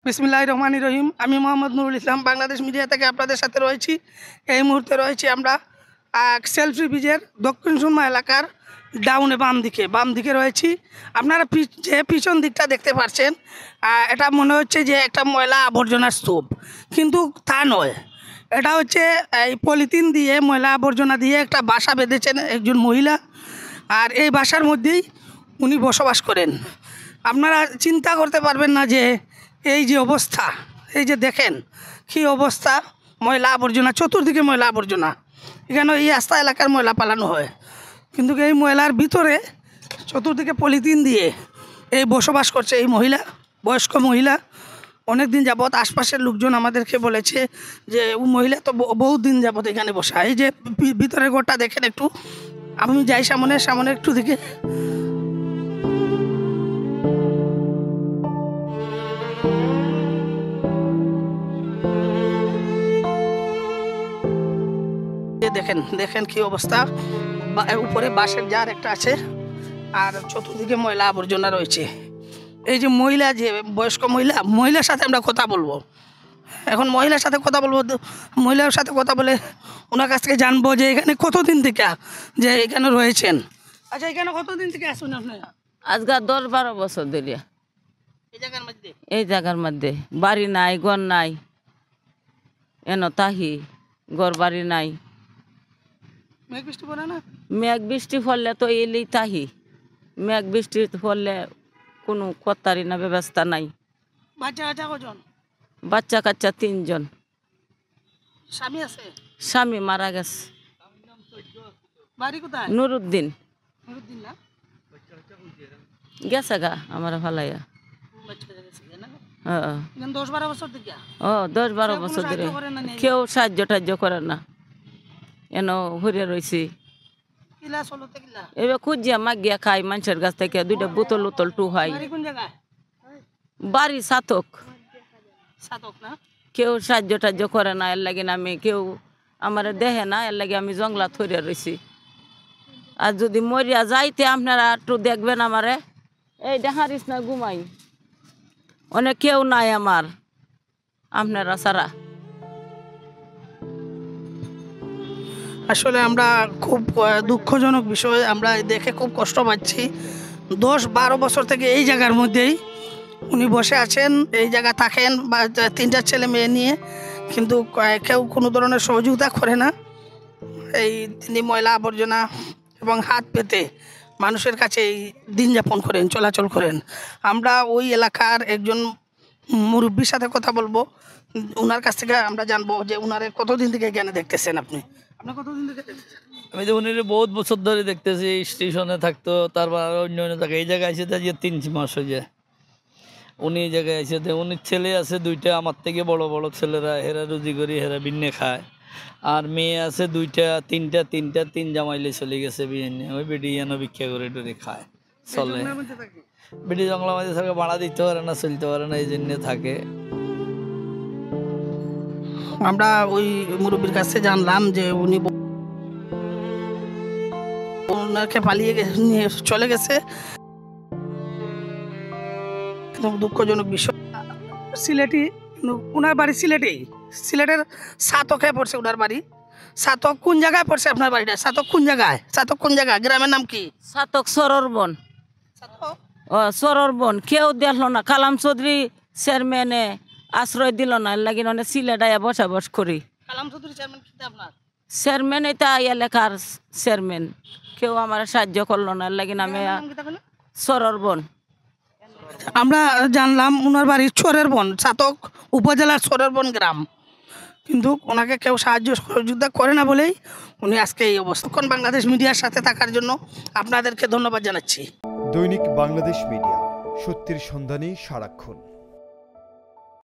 বিসমিল্লাহির রহমানির রহিম। আমি মোহাম্মদ নুরুল ইসলাম বাংলাদেশ মিডিয়া থেকে আপনাদের সাথে রয়েছি। এই মুহূর্তে রয়েছি আমরা সেলফি ব্রিজের দক্ষিণ সুরমা এলাকার ডাউনে বাম দিকে রয়েছি। আপনারা যে পিছন দিকটা দেখতে পাচ্ছেন, এটা মনে হচ্ছে যে একটা ময়লা আবর্জনার স্তূপ, কিন্তু তা নয়। এটা হচ্ছে এই পলিথিন দিয়ে, ময়লা আবর্জনা দিয়ে একটা বাসা বেঁধেছেন একজন মহিলা, আর এই বাসার মধ্যেই উনি বসবাস করেন। আপনারা চিন্তা করতে পারবেন না যে এই যে অবস্থা, এই যে দেখেন কী অবস্থা, ময়লা আবর্জনা, চতুর্দিকে ময়লা আবর্জনা। এখানে এই রাস্তা এলাকার ময়লা পালানো হয়, কিন্তু এই ময়লার ভিতরে চতুর্দিকে পলিথিন দিয়ে এই বসবাস করছে এই মহিলা, বয়স্ক মহিলা। অনেক দিন যাবৎ আশপাশের লোকজন আমাদেরকে বলেছে যে ও মহিলা তো বহুত দিন যাবৎ এখানে বসা। এই যে ভিতরের ঘরটা দেখেন একটু, আমি যাই সামনে একটু দিকে, দেখেন কি অবস্থা। উপরে বাঁশের জার একটা আছে, আর চতুর্দিকে ময়লা আবর্জনা রয়েছে। এই যে মহিলা, যে বয়স্ক মহিলার সাথে আমরা কথা বলবো এখন। মহিলার সাথে কথা বলে ওনার কাছ থেকে জানবো যে এখানে কতদিন থেকে যে এখানে রয়েছেন। আচ্ছা, এখানে কতদিন থেকে আসুন আপনি? আজকাল 10-12 বছর ধরে এই জায়গার মধ্যে বাড়ি নাই, ঘর নাই, এন তাহি ঘর বাড়ি নাই। মেঘ বৃষ্টি পড়লে তো এলেই তাহি, মেঘ বৃষ্টি পড়লে কোনো কর্তারি না, ব্যবস্থা নাই। বাচ্চা কাচ্চা 3 জন। স্বামী মারা গেছে। নুরুদ্দিন গেছে গা আমার ভালাইয়া। 10-12 বছর ধরে কেউ সাহায্য টাহ্য করে না, এন হরিয়া রয়েছি। এবার খুঁজিয়া মাগিয়া খাই মানুষের কাছ থেকে, 2টা বোতল উতল টু হয়। বাড়ি সাতক, কেউ সাহায্য টাহ্য করে না। এর লাগে আমি, কেউ আমার দেহে না, এর লাগে আমি জঙ্গলাত হরিয়া রয়েছি। আর যদি মরিয়া যাইতে আপনারা একটু দেখবেন আমারে, এই দেখারিস না ঘুমাই, অনেক কেউ নাই আমার আপনারা ছাড়া। আসলে আমরা খুব দুঃখজনক বিষয়, আমরা দেখে খুব কষ্ট পাচ্ছি। 10-12 বছর থেকে এই জায়গার মধ্যেই উনি বসে আছেন, এই জায়গা থাকেন, বা 3টা ছেলে মেয়ে নিয়ে, কিন্তু কেউ কোনো ধরনের সহযোগিতা করে না। তিনি ময়লা আবর্জনা এবং হাত পেতে মানুষের কাছে এই দিন যাপন করেন, চলাচল করেন। আমরা ওই এলাকার একজন মুরব্বীর সাথে কথা বলবো, ওনার কাছ থেকে আমরা জানবো যে ওনারে কতদিন থেকে এখানে দেখতেছেন। আপনি কতদিন থেকে দেখতেছেন? আমি তো উনি বহুত বছর ধরে দেখতেছি, স্টেশনে থাকতো, তারপর অন্য জায়গায়, এই জায়গায় এসে 3 মাস হয়ে যায় উনি এই জায়গায় এসে। উনির ছেলে আছে 2টা, আমার থেকে বড় বড় ছেলেরা, হেরা রুজি করি, হেরা বিন্নে খায়। আর মেয়ে আছে 2টা, 3টা, 3 জামাইলে চলে গেছে বিয়ে নিয়ে। ওই বেডি যেন ভিক্ষা করে টরে খায়, চলে। বেডি জঙ্গলা মাঝে থাকে, ভাড়া দিতে পারে না, চলতে পারে না, এই জন্য থাকে। আমরা ওই মুরব্বীর কাছে জানলাম যে উনি ওনাকে পালিয়ে নিয়ে চলে গেছে। দুঃখজনক বিষয়। সিলেটি, ওনার বাড়ি সিলেটের সাতকে পড়ছে ওনার বাড়ি। সাতক কোন জায়গায় পড়ছে আপনার বাড়িটা? সাতক কোন জায়গায়? গ্রামের নাম কি? সাতক সররবন। সররবন কেউ দেখলো না। কালাম চৌধুরী চেয়ারম্যানে আশ্রয় দিল না, লাগি সিলেটায় বসবাস করি। চেয়ারম্যান এটা এলাকার চেয়ারম্যান, কেউ আমার সাহায্য করলো না, লাগি আমি সররবন। আমরা জানলাম ওনার বাড়ি সরেরবন, সাতক উপজেলার সরেরবন গ্রাম, কিন্তু ওনাকে কেউ সাহায্য সহযোগিতা করে না বলেই উনি আজকে এই অবস্থা। বাংলাদেশ মিডিয়ার সাথে থাকার জন্য আপনাদেরকে ধন্যবাদ জানাচ্ছি। দৈনিক বাংলাদেশ মিডিয়া, সত্যের সন্ধানে সারাক্ষণ।